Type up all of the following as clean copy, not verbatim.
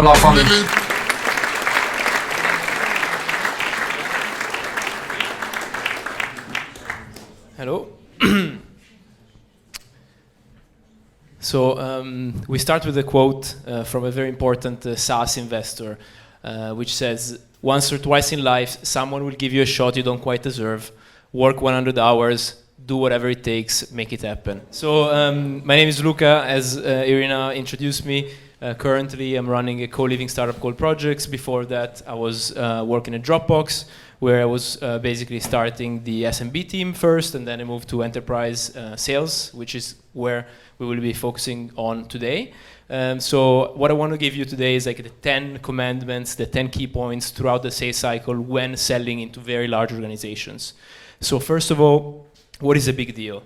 applaus van u. Hello. So we start with a quote from a very important SaaS investor, which says, "Once or twice in life, someone will give you a shot you don't quite deserve. Work 100 hours, do whatever it takes, make it happen." So my name is Luca, as Irina introduced me. Currently, I'm running a co-living startup called Projects. Before that, I was working at Dropbox, where I was basically starting the SMB team first, and then I moved to enterprise sales, which is where we will be focusing on today. So what I want to give you today is like the 10 commandments, the 10 key points throughout the sales cycle when selling into very large organizations. So first of all, what is a big deal?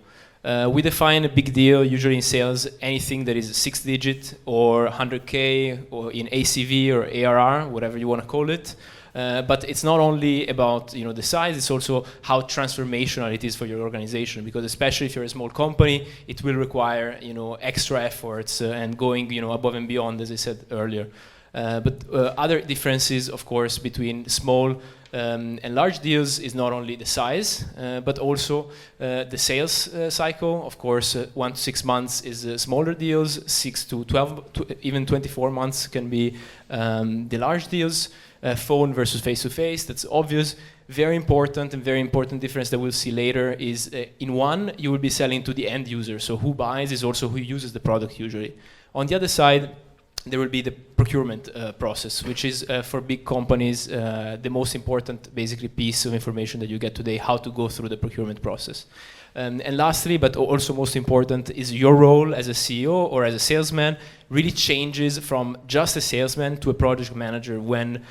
We define a big deal usually in sales, anything that is 6-digit or 100K or in ACV or ARR, whatever you want to call it. But it's not only about the size, it's also how transformational it is for your organization, because especially if you're a small company, it will require extra efforts and going above and beyond, as I said earlier. But other differences, of course, between small and large deals is not only the size, but also the sales cycle. Of course, 1 to 6 months is smaller deals, 6 to 12, even 24 months can be the large deals. Phone versus face-to-face, that's obvious. Very important difference that we'll see later is in one, you will be selling to the end user. So who buys is also who uses the product usually. On the other side, there will be the procurement process, which is for big companies the most important basically piece of information that you get today, how to go through the procurement process. And lastly, but also most important, is your role as a CEO or as a salesman really changes from just a salesman to a project manager when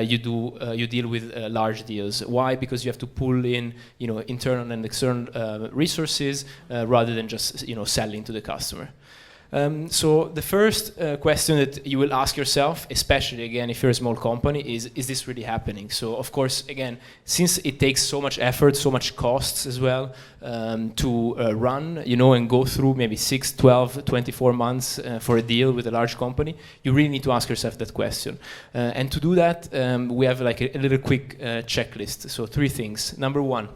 you deal with large deals. Why? Because you have to pull in internal and external resources rather than just selling to the customer. So the first question that you will ask yourself, especially again if you're a small company, is this really happening? So of course, again, since it takes so much effort, so much costs as well to run, and go through maybe 6, 12, 24 months for a deal with a large company, you really need to ask yourself that question. And to do that, we have like a little quick checklist. So 3 things. Number 1.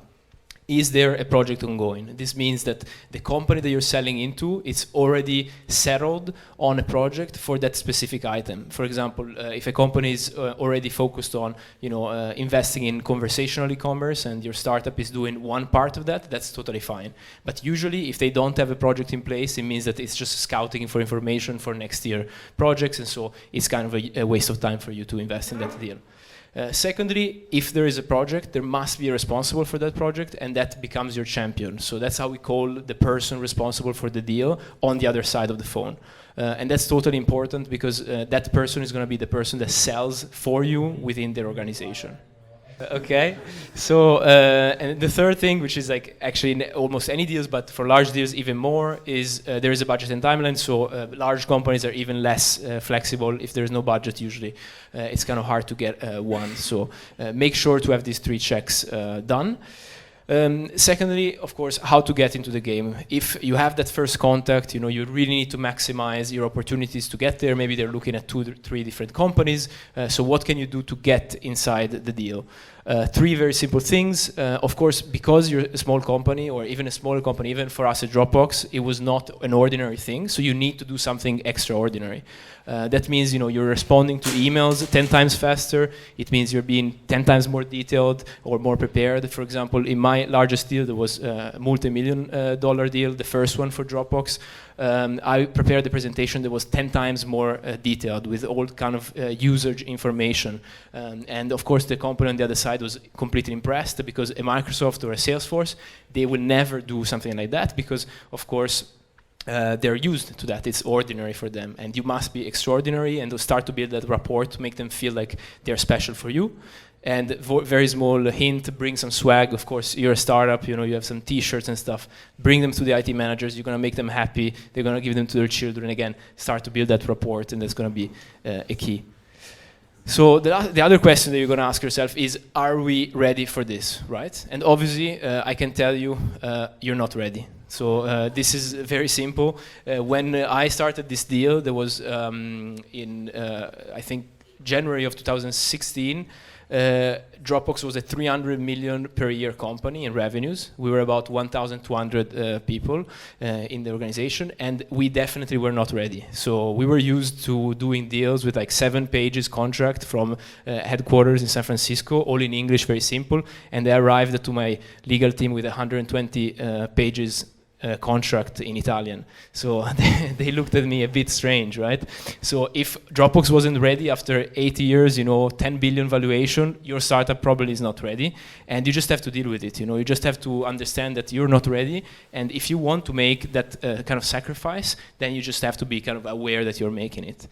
Is there a project ongoing? This means that the company that you're selling into is already settled on a project for that specific item. For example, if a company is already focused on investing in conversational e-commerce and your startup is doing one part of that, that's totally fine. But usually if they don't have a project in place, it means that it's just scouting for information for next year projects, and so it's kind of a waste of time for you to invest in that deal. Secondly, if there is a project, there must be a responsible for that project, and that becomes your champion. So that's how we call the person responsible for the deal on the other side of the phone. And that's totally important because that person is going to be the person that sells for you within their organization. Okay, so and the third thing, which is like actually in almost any deals, but for large deals even more, is there is a budget and timeline. So large companies are even less flexible. If there's no budget, usually it's kind of hard to get one. So make sure to have these 3 checks done. Secondly, of course, how to get into the game. If you have that first contact, you really need to maximize your opportunities to get there. Maybe they're looking at 2 or 3 different companies. So what can you do to get inside the deal? 3 very simple things. Of course, because you're a small company or even a smaller company, even for us at Dropbox, it was not an ordinary thing. So you need to do something extraordinary. That means you're responding to emails 10 times faster. It means you're being 10 times more detailed or more prepared. For example, in my largest deal, there was a multi-million-dollar deal, the first one for Dropbox. I prepared the presentation that was 10 times more detailed with all kind of usage information. And of course, the company on the other side was completely impressed because a Microsoft or a Salesforce, they will never do something like that because, of course, they're used to that. It's ordinary for them. And you must be extraordinary and to start to build that rapport to make them feel like they're special for you. And very small hint, bring some swag. Of course, you're a startup, you have some t-shirts and stuff. Bring them to the IT managers. You're going to make them happy. They're going to give them to their children. Again, start to build that rapport, and that's going to be a key. So the other question that you're going to ask yourself is, are we ready for this, right? And obviously, I can tell you, you're not ready. So this is very simple. When I started this deal, there was in I think January of 2016. Dropbox was a 300 million per year company in revenues. We were about 1,200 people in the organization, and we definitely were not ready. So we were used to doing deals with like 7 pages contract from headquarters in San Francisco, all in English, very simple. And they arrived to my legal team with 120 pages contract in Italian. So they looked at me a bit strange, right? So if Dropbox wasn't ready after 80 years, 10 billion valuation, your startup probably is not ready, and you just have to deal with it. You just have to understand that you're not ready, and if you want to make that kind of sacrifice, then you just have to be kind of aware that you're making it.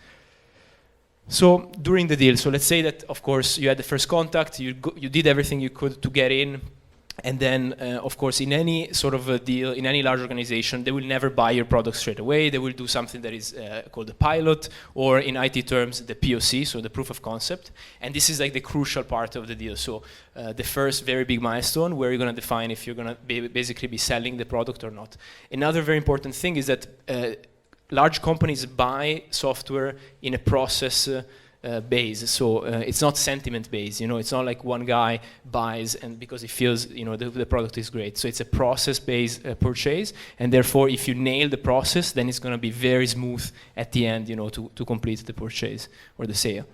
So during the deal, so let's say that of course you had the first contact, you did everything you could to get in. And then, of course, in any sort of a deal, in any large organization, they will never buy your product straight away. They will do something that is called a pilot, or in IT terms, the POC, so the proof of concept. And this is like the crucial part of the deal. So the first very big milestone where you're going to define if you're going to basically be selling the product or not. Another very important thing is that large companies buy software in a process base, so it's not sentiment based. It's not like one guy buys and because he feels the product is great. So it's a process based purchase, and therefore if you nail the process, then it's going to be very smooth at the end, to complete the purchase or the sale.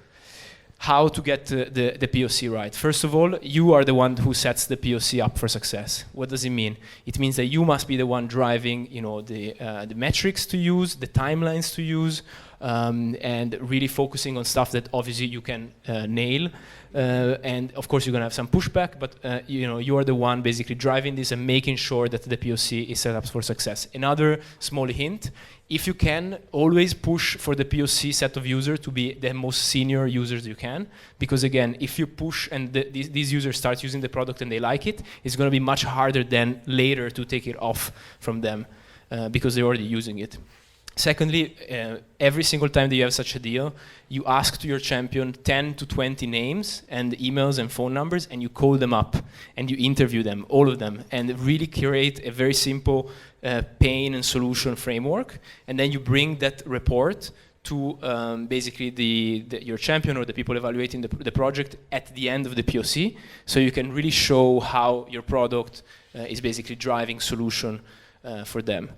How to get the POC right? First of all, you are the one who sets the POC up for success. What does it mean? It means that you must be the one driving, the metrics to use, the timelines to use, and really focusing on stuff that obviously you can nail. And of course, you're gonna have some pushback, but you are the one basically driving this and making sure that the POC is set up for success. Another small hint: if you can, always push for the POC set of users to be the most senior users you can, because again, if you push and these users start using the product and they like it, it's going to be much harder than later to take it off from them because they're already using it. Secondly, every single time that you have such a deal, you ask to your champion 10 to 20 names and emails and phone numbers, and you call them up and you interview them, all of them, and really create a very simple pain and solution framework. And then you bring that report to basically your champion or the people evaluating the project at the end of the POC, so you can really show how your product is basically driving solution for them.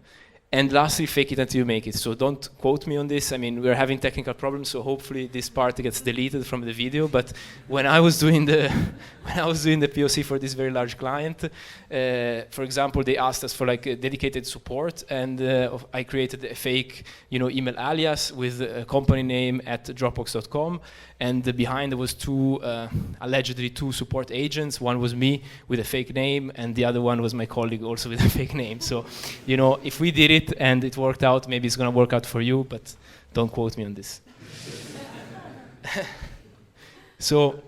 And lastly, fake it until you make it. So don't quote me on this. I mean, we're having technical problems, so hopefully this part gets deleted from the video. But when I was doing the POC for this very large client, for example, they asked us for like dedicated support, and I created a fake, email alias with a company name at Dropbox.com, and behind there was allegedly two support agents. One was me with a fake name, and the other one was my colleague also with a fake name. So, if we did it and it worked out, maybe it's going to work out for you, but don't quote me on this. So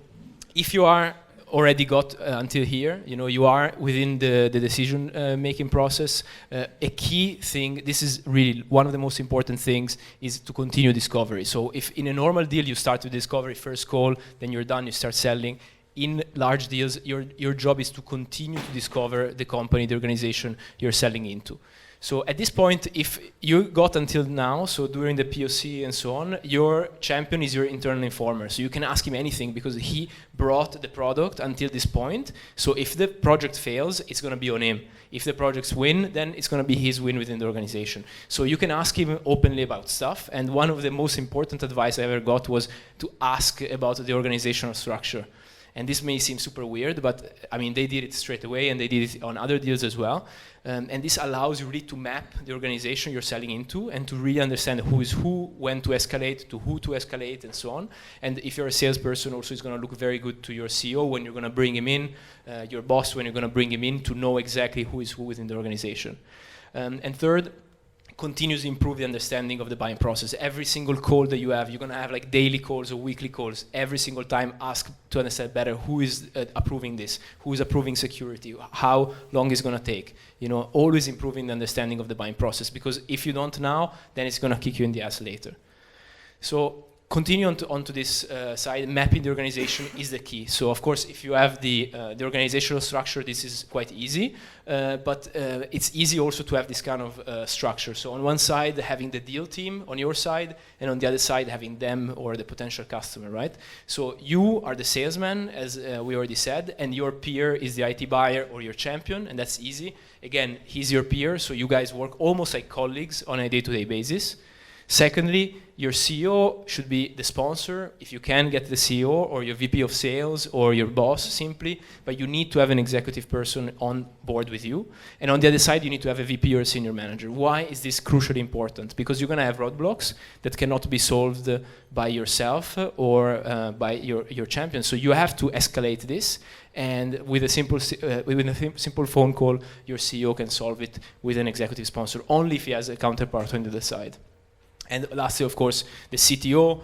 if you are already got until here, you are within the decision making process, a key thing, this is really one of the most important things, is to continue discovery. So if in a normal deal you start with discovery, first call, then you're done, you start selling. In large deals, your job is to continue to discover the company, the organization you're selling into. So at this point, if you got until now, so during the POC and so on, your champion is your internal informer. So you can ask him anything because he brought the product until this point. So if the project fails, it's going to be on him. If the projects win, then it's going to be his win within the organization. So you can ask him openly about stuff. And one of the most important advice I ever got was to ask about the organizational structure. And this may seem super weird, but I mean, they did it straight away, and they did it on other deals as well. And this allows you really to map the organization you're selling into and to really understand who is who, when to escalate, to who to escalate, and so on. And if you're a salesperson, also it's going to look very good to your CEO when you're going to bring him in, your boss when you're going to bring him in, to know exactly who is who within the organization. And third, continuously improve the understanding of the buying process. Every single call that you have, you're going to have like daily calls or weekly calls. Every single time, ask to understand better who is approving this, who is approving security, how long it's going to take. Always improving the understanding of the buying process, because if you don't now, then it's going to kick you in the ass later. So continue onto this side, mapping the organization is the key. So of course, if you have the organizational structure, this is quite easy, but it's easy also to have this kind of structure. So on one side, having the deal team on your side, and on the other side, having them or the potential customer, right? So you are the salesman, as we already said, and your peer is the IT buyer or your champion, and that's easy. Again, he's your peer, so you guys work almost like colleagues on a day-to-day basis. Secondly, your CEO should be the sponsor. If you can get the CEO or your VP of sales or your boss simply, but you need to have an executive person on board with you. And on the other side, you need to have a VP or a senior manager. Why is this crucially important? Because you're going to have roadblocks that cannot be solved by yourself or by your champion. So you have to escalate this. And with a simple phone call, your CEO can solve it with an executive sponsor, only if he has a counterpart on the other side. And lastly, of course, the CTO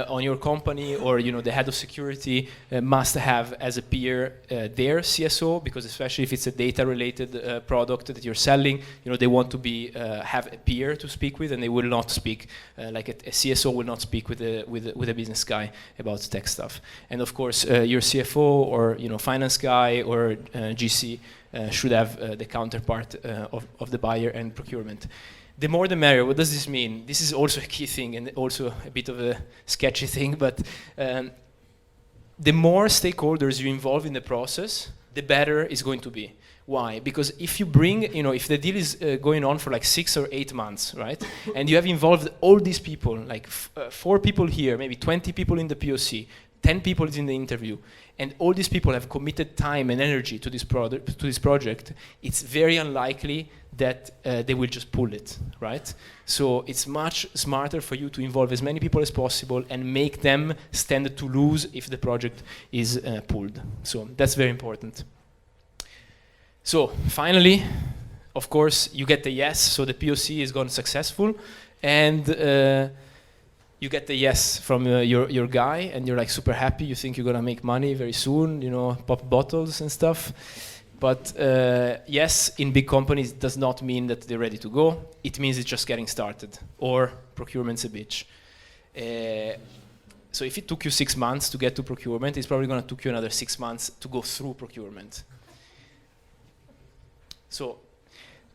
on your company or the head of security must have as a peer their CSO, because especially if it's a data-related product that you're selling, they want to have a peer to speak with, and they will not speak like a CSO will not speak with a business guy about tech stuff. And of course, your CFO or finance guy or GC should have the counterpart of the buyer and procurement. The more the merrier. What does this mean? This is also a key thing and also a bit of a sketchy thing, but the more stakeholders you involve in the process, the better it's going to be. Why? Because if you bring, if the deal is going on for like 6 or 8 months, right? And you have involved all these people, like 4 people here, maybe 20 people in the POC, 10 people in the interview, and all these people have committed time and energy to this project, it's very unlikely that they will just pull it, right? So it's much smarter for you to involve as many people as possible and make them stand to lose if the project is pulled. So that's very important. So finally, of course, you get the yes, so the POC is gone successful, and you get the yes from your guy, and you're like super happy. You think you're gonna make money very soon, pop bottles and stuff. But yes, in big companies does not mean that they're ready to go. It means it's just getting started, or procurement's a bitch. So if it took you 6 months to get to procurement, it's probably gonna take you another 6 months to go through procurement. So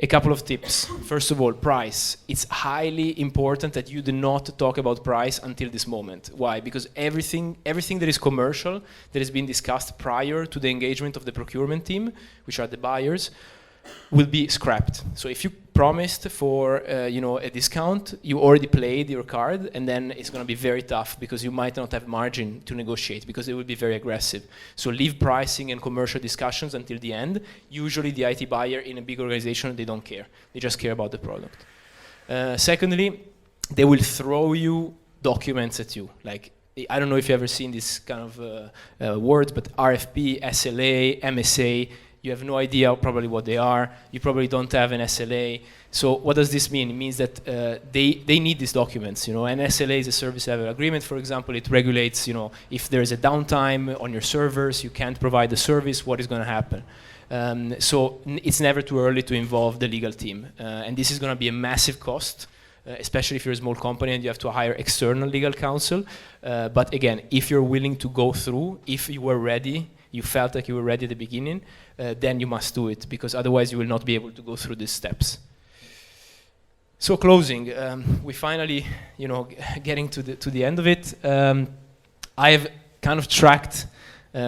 a couple of tips. First of all, price. It's highly important that you do not talk about price until this moment. Why? Because everything that is commercial, that has been discussed prior to the engagement of the procurement team, which are the buyers, will be scrapped. So if you promised for a discount, you already played your card, and then it's going to be very tough because you might not have margin to negotiate because it will be very aggressive. So leave pricing and commercial discussions until the end. Usually the IT buyer in a big organization, they don't care. They just care about the product. Secondly, they will throw you documents at you. Like, I don't know if you've ever seen this kind of words, but RFP, SLA, MSA, you have no idea probably what they are. You probably don't have an SLA. So what does this mean? It means that they need these documents. An SLA is a service level agreement, for example. It regulates, if there is a downtime on your servers, you can't provide the service, what is going to happen? So it's never too early to involve the legal team. And this is going to be a massive cost, especially if you're a small company and you have to hire external legal counsel. But again, if you're willing to go through, if you were ready, you felt like you were ready at the beginning, then you must do it, because otherwise you will not be able to go through these steps. So closing, we finally, getting to the end of it. I have kind of tracked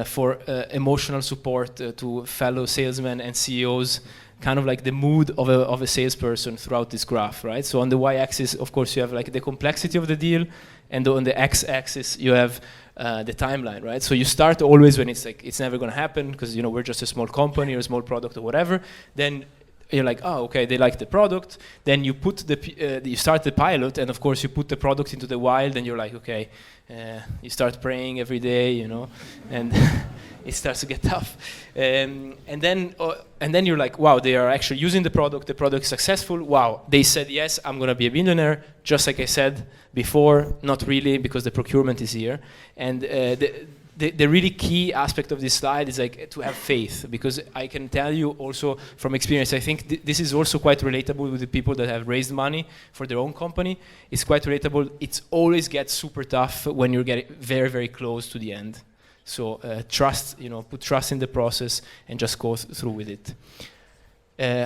for emotional support to fellow salesmen and CEOs, kind of like the mood of a salesperson throughout this graph, right? So on the y-axis, of course, you have like the complexity of the deal, and on the x-axis, you have the timeline, right? So you start always when it's like, it's never going to happen because, we're just a small company or a small product or whatever. Then you're like, oh, okay, they like the product. Then you put you start the pilot, and of course you put the product into the wild, and you're like, okay, you start praying every day, and it starts to get tough. And then you're like, wow, they are actually using the product is successful. Wow, they said, yes, I'm gonna be a billionaire, just like I said before, not really, because the procurement is here. And the the really key aspect of this slide is like to have faith, because I can tell you also from experience, I think this is also quite relatable with the people that have raised money for their own company. It's quite relatable. It always gets super tough when you're getting very, very close to the end. So trust, put trust in the process and just go through with it.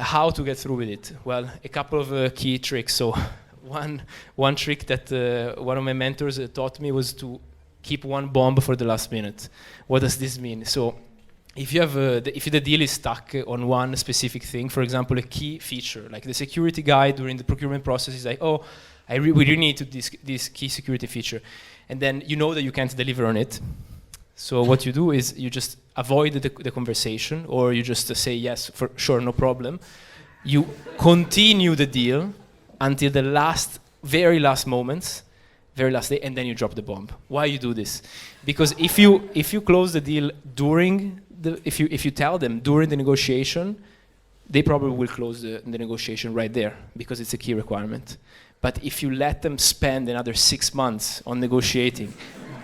How to get through with it? Well, a couple of key tricks. So one trick that one of my mentors taught me was to keep one bomb for the last minute. What does this mean? So if you have if the deal is stuck on one specific thing, for example, a key feature, like the security guy during the procurement process is like, oh, we really need this key security feature. And then you know that you can't deliver on it. So what you do is you just avoid the conversation, or you just say yes, for sure, no problem. You continue the deal until the very last moments, very last day, and then you drop the bomb. Why you do this? Because if you close the deal if you tell them during the negotiation, they probably will close the negotiation right there, because it's a key requirement. But if you let them spend another 6 months on negotiating,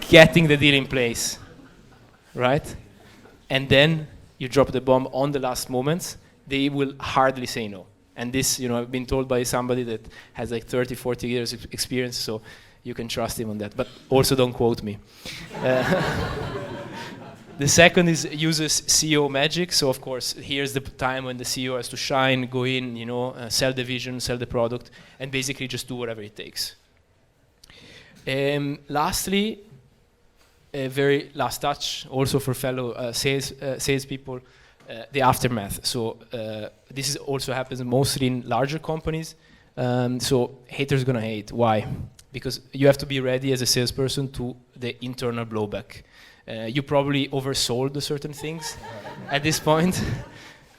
getting the deal in place, right? And then you drop the bomb on the last moments, they will hardly say no. And this, I've been told by somebody that has like 30, 40 years of experience, so you can trust him on that. But also don't quote me. The second uses CEO magic. So of course, here's the time when the CEO has to shine, go in, sell the vision, sell the product, and basically just do whatever it takes. Lastly, a very last touch, also for fellow salespeople, the aftermath. So this also happens mostly in larger companies. So haters gonna hate. Why? Because you have to be ready as a salesperson to the internal blowback. You probably oversold certain things at this point.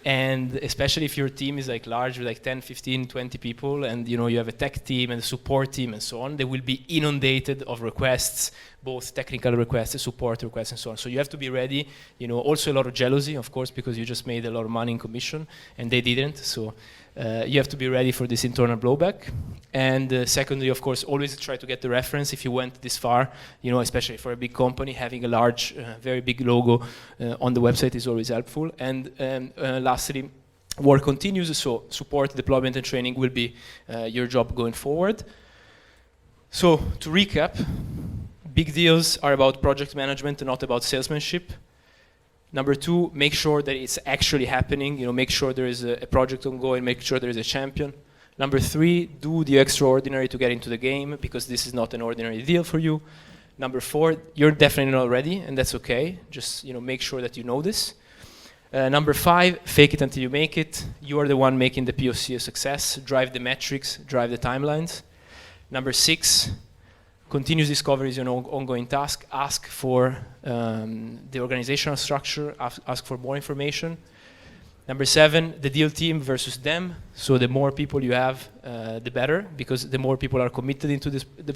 And especially if your team is like large, with like 10, 15, 20 people, and you have a tech team and a support team and so on, they will be inundated of requests, both technical requests, support requests, and so on. So you have to be ready. Also a lot of jealousy, of course, because you just made a lot of money in commission and they didn't. So you have to be ready for this internal blowback. And secondly, of course, always try to get the reference if you went this far, especially for a big company, having a large, very big logo on the website is always helpful. And lastly, work continues, so support, deployment, and training will be your job going forward. So to recap, big deals are about project management and not about salesmanship. Number 2, make sure that it's actually happening. Make sure there is a project ongoing, make sure there is a champion. Number 3, do the extraordinary to get into the game, because this is not an ordinary deal for you. Number 4, you're definitely not ready, and that's okay. Just make sure that you know this. Number 5, fake it until you make it. You are the one making the POC a success. Drive the metrics, drive the timelines. Number 6, continuous discovery is an ongoing task. Ask for the organizational structure, ask for more information. Number 7, the deal team versus them. So the more people you have, the better, because the more people are committed into the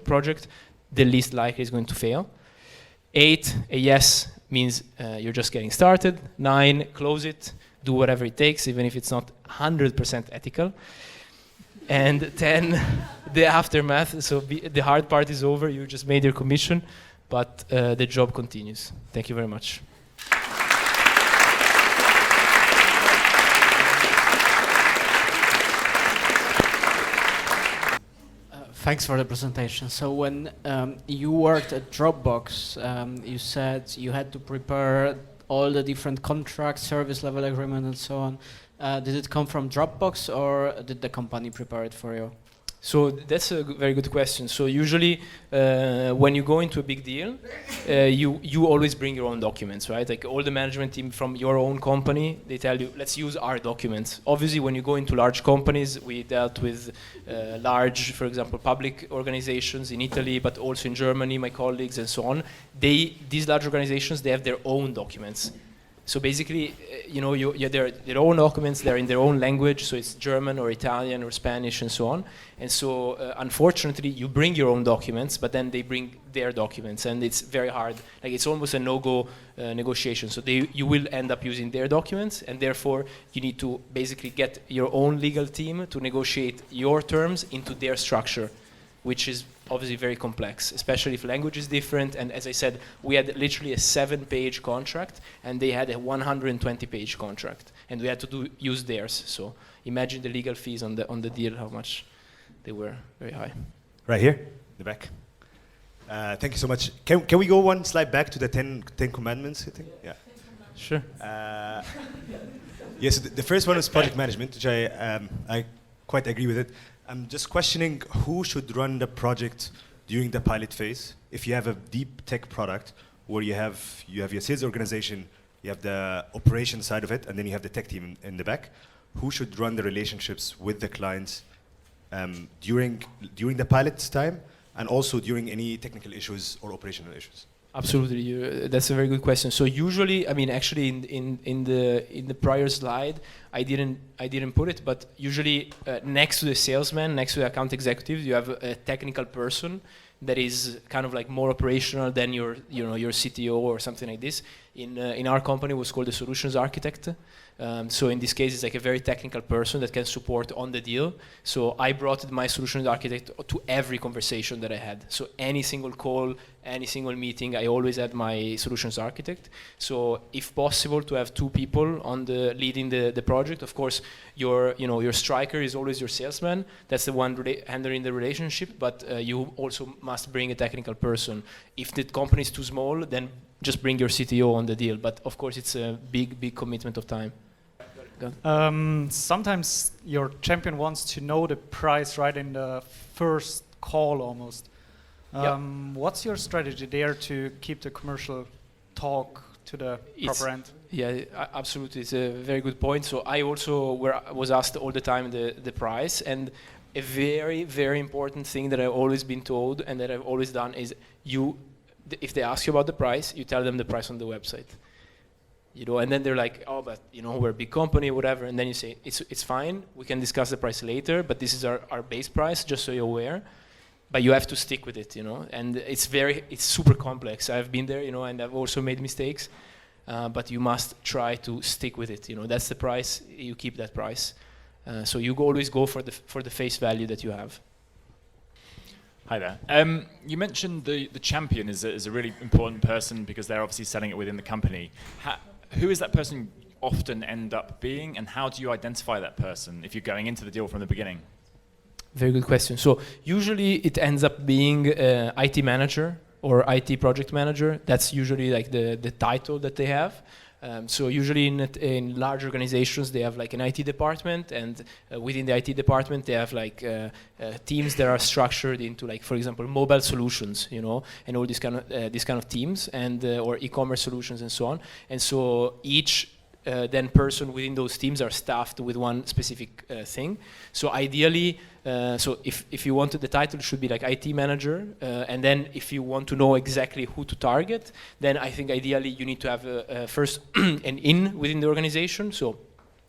project, the least likely it's going to fail. 8, a yes means you're just getting started. 9, close it, do whatever it takes, even if it's not 100% ethical. And 10, the aftermath. So the hard part is over, you just made your commission, but the job continues. Thank you very much. Thanks for the presentation. So when you worked at Dropbox, you said you had to prepare all the different contracts, service level agreement, and so on. Did it come from Dropbox, or did the company prepare it for you? So that's a very good question. So usually when you go into a big deal, you always bring your own documents, right? Like all the management team from your own company, they tell you, let's use our documents. Obviously, when you go into large companies, we dealt with large, for example, public organizations in Italy, but also in Germany, my colleagues and so on. These large organizations, they have their own documents. So basically, their own documents, they're in their own language, so it's German or Italian or Spanish and so on. And so, unfortunately, you bring your own documents, but then they bring their documents, and it's very hard. Like, it's almost a no-go negotiation. So you will end up using their documents, and therefore, you need to basically get your own legal team to negotiate your terms into their structure, which is obviously very complex, especially if language is different. And as I said, we had literally a 7-page contract, and they had a 120-page contract, and we had to use theirs. So imagine the legal fees on the deal, how much they were, very high. Right here, in the back. Thank you so much. Can we go one slide back to the 10 Commandments, I think? Yeah. Sure. Yes, the first one is project management, which I quite agree with it. I'm just questioning who should run the project during the pilot phase. If you have a deep tech product where you have your sales organization, you have the operation side of it, and then you have the tech team in the back, who should run the relationships with the clients during the pilot time, and also during any technical issues or operational issues? Absolutely, that's a very good question. So usually, I mean, actually, in the prior slide, I didn't put it, but usually next to the salesman, next to the account executive, you have a technical person that is kind of like more operational than your CTO or something like this. In our company, it was called the solutions architect. So in this case, it's like a very technical person that can support on the deal. So I brought my solutions architect to every conversation that I had. So any single call, any single meeting, I always had my solutions architect. So if possible, to have 2 people on leading the project. Of course, your striker is always your salesman. That's the one handling the relationship. But you also must bring a technical person. If the company is too small, then just bring your CTO on the deal. But of course, it's a big commitment of time. Sometimes your champion wants to know the price right in the first call almost. What's your strategy there to keep the commercial talk to the proper end? Yeah, absolutely. It's a very good point. So I also was asked all the time the price, and a very important thing that I've always been told and that I've always done is if they ask you about the price, you tell them the price on the website. And then they're like, oh, but we're a big company, whatever. And then you say, it's fine. We can discuss the price later, but this is our base price, just so you're aware. But you have to stick with it, And it's super complex. I've been there, and I've also made mistakes. But you must try to stick with it. That's the price. You keep that price. So you always go for the face value that you have. Hi there. You mentioned the champion is a really important person because they're obviously selling it within the company. Who is that person often end up being, and how do you identify that person if you're going into the deal from the beginning? Very good question. So usually it ends up being IT manager or IT project manager. That's usually like the title that they have. So usually in large organizations, they have like an IT department, and within the IT department, they have like teams that are structured into like, for example, mobile solutions, and all these kind of teams, and or e-commerce solutions and so on. And so each then person within those teams are staffed with one specific thing. So ideally, so if you wanted the title, it should be like IT manager, and then if you want to know exactly who to target, then I think ideally you need to have first an in within the organization. So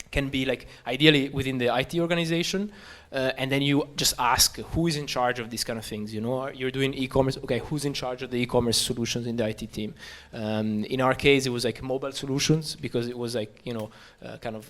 can be like ideally within the IT organization, and then you just ask who is in charge of these kind of things. You're doing e-commerce. Okay, who's in charge of the e-commerce solutions in the IT team? In our case, it was like mobile solutions because it was like kind of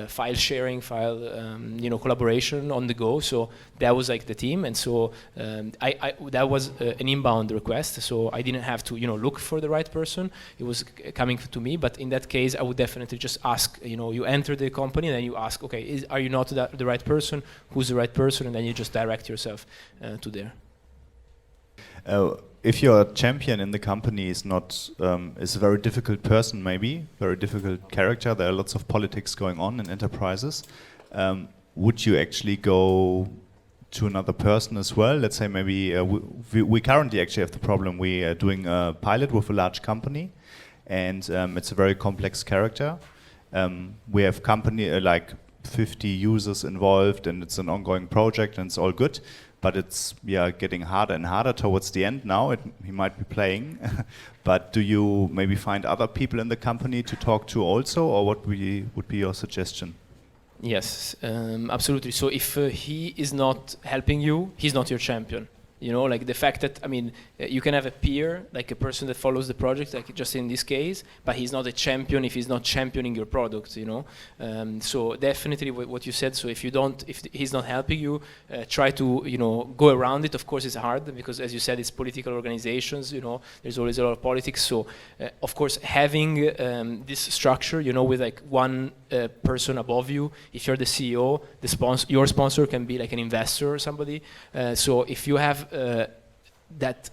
file sharing, collaboration on the go. So that was like the team, and so that was an inbound request. So I didn't have to look for the right person. It was coming to me. But in that case, I would definitely just ask. You enter the company and then you ask, okay, are you not the right person? Who's the right person? And then you just direct yourself to there. If your champion in the company is not is a very difficult person, maybe very difficult character, there are lots of politics going on in enterprises. Would you actually go to another person as well? Let's say maybe we currently actually have the problem. We are doing a pilot with a large company, and it's a very complex character. We have company like 50 users involved, and it's an ongoing project, and it's all good. But it's getting harder and harder towards the end now. He might be playing, but do you maybe find other people in the company to talk to also, or what would be your suggestion? Yes, absolutely. So if he is not helping you, he's not your champion. You know, like the fact that, I mean, you can have a peer, like a person that follows the project, like just in this case, but he's not a champion if he's not championing your product, you know. So definitely what you said, so if he's not helping you, try to, you know, go around it. Of course it's hard because, as you said, it's political organizations, you know, there's always a lot of politics. So of course having this structure, you know, with like one person above you, if you're the CEO, your sponsor can be like an investor or somebody. So if you have that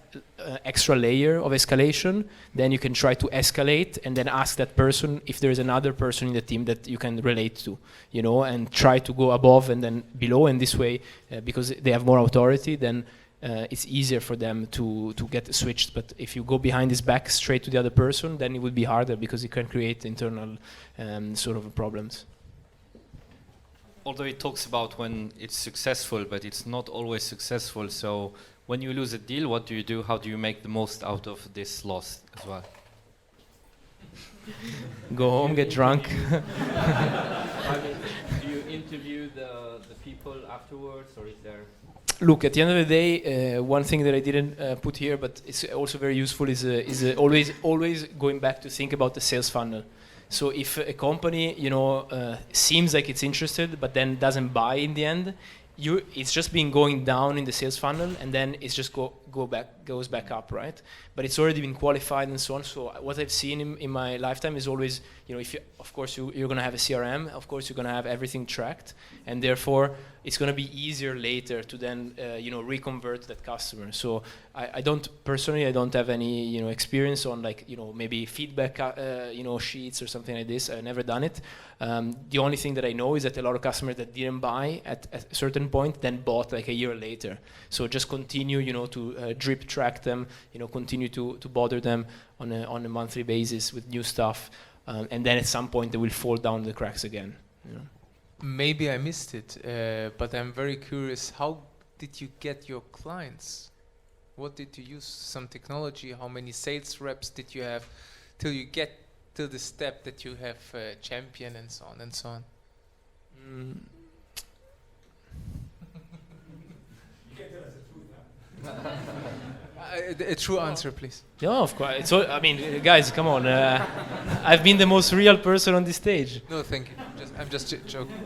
extra layer of escalation, then you can try to escalate and then ask that person if there's another person in the team that you can relate to, you know, and try to go above and then below. And this way, because they have more authority, then it's easier for them to get switched. But if you go behind his back straight to the other person, then it would be harder because it can create internal sort of problems. Although it talks about when it's successful, but it's not always successful. So when you lose a deal, what do you do? How do you make the most out of this loss as well? Go home, get drunk. I mean, do you interview the people afterwards, or is there? Look, at the end of the day, one thing that I didn't put here, but it's also very useful, is always going back to think about the sales funnel. So if a company, you know, seems like it's interested, but then doesn't buy in the end, it's just been going down in the sales funnel, and then it's just goes back up, right? But it's already been qualified and so on. So what I've seen in my lifetime is always, you know, if you, of course you're going to have a CRM, of course you're going to have everything tracked, and therefore it's going to be easier later to then you know, reconvert that customer. So I don't have any, you know, experience on, like, you know, maybe feedback you know, sheets or something like this. I've never done it. The only thing that I know is that a lot of customers that didn't buy at a certain point then bought like a year later. So just continue, you know, to drip track them, you know, continue to bother them on a monthly basis with new stuff, and then at some point they will fall down the cracks again. You know? Maybe I missed it, but I'm very curious. How did you get your clients? What did you use? Some technology? How many sales reps did you have till you get to the step that you have a champion and so on and so on? A true answer, please. Yeah, of course. It's all, I mean, guys, come on. I've been the most real person on this stage. No, thank you. I'm just joking.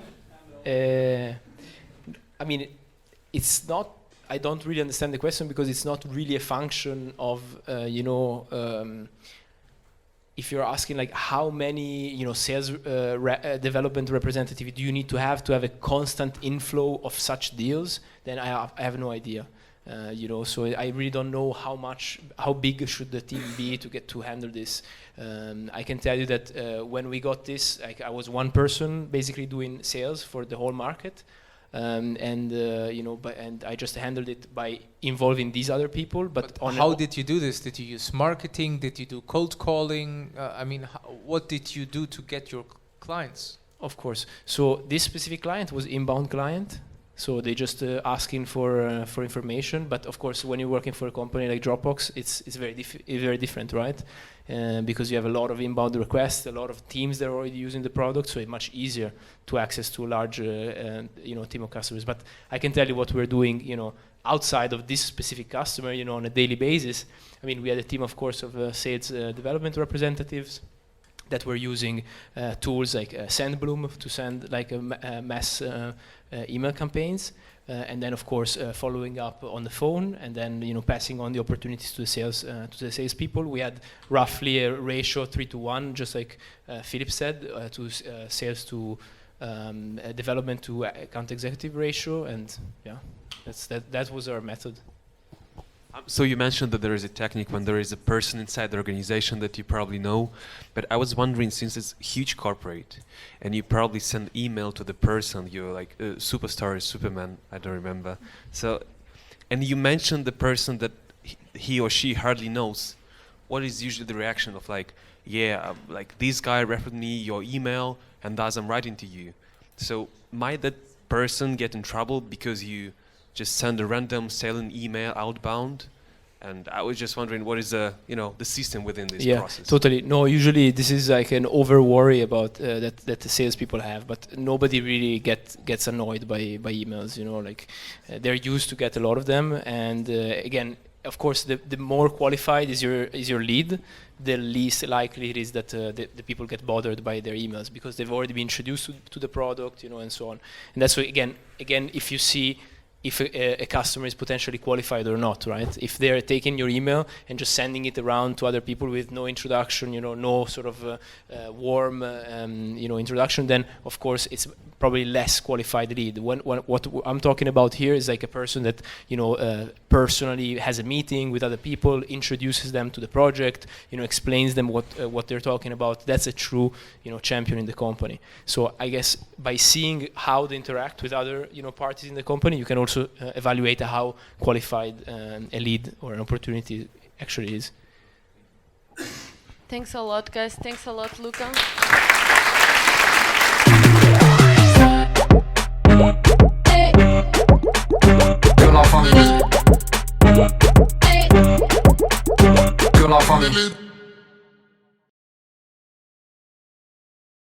I mean, it's not. I don't really understand the question because it's not really a function of, you know, if you're asking like how many, you know, sales development representative do you need to have a constant inflow of such deals, then I have no idea. You know, so I really don't know how big should the team be to handle this. I can tell you that when we got this, I was one person basically doing sales for the whole market, and you know, and I just handled it by involving these other people. But how did you do this? Did you use marketing? Did you do cold calling? I mean, what did you do to get your clients? Of course. So this specific client was inbound client. So they just asking for information, but of course, when you're working for a company like Dropbox, it's very different, right? Because you have a lot of inbound requests, a lot of teams that are already using the product, so it's much easier to access to a large, you know, team of customers. But I can tell you what we're doing, you know, outside of this specific customer, you know, on a daily basis. I mean, we had a team, of course, of sales development representatives that were using tools like SendBloom to send like mass email campaigns, and then of course following up on the phone, and then, you know, passing on the opportunities to the sales people. We had roughly a ratio 3-to-1, just like Philip said, to sales to development to account executive ratio, and yeah, that was our method. So you mentioned that there is a technique when there is a person inside the organization that you probably know, but I was wondering, since it's huge corporate and you probably send email to the person, you're like superstar or Superman, I don't remember. So, and you mentioned the person that he or she hardly knows. What is usually the reaction of like, yeah, like this guy referred me your email and thus I'm writing to you. So might that person get in trouble because you just send a random selling email outbound And I was just wondering what is the system within this Yeah, process. totally. No, usually this is like an over worry about that the salespeople have, but nobody really gets annoyed by emails. They're used to get a lot of them, and again, of course, the more qualified is your lead, the least likely it is that the people get bothered by their emails because they've already been introduced to the product, and so on. And that's why again, if you see if a customer is potentially qualified or not, right? If they're taking your email and just sending it around to other people with no introduction, no sort of warm, introduction, then of course it's probably less qualified lead. What I'm talking about here is like a person that personally has a meeting with other people, introduces them to the project, explains them what they're talking about. That's a true champion in the company. So I guess by seeing how they interact with other parties in the company, you can also evaluate how qualified a lead or an opportunity actually is. Thanks a lot, guys. Thanks a lot, Luca. Que la famille.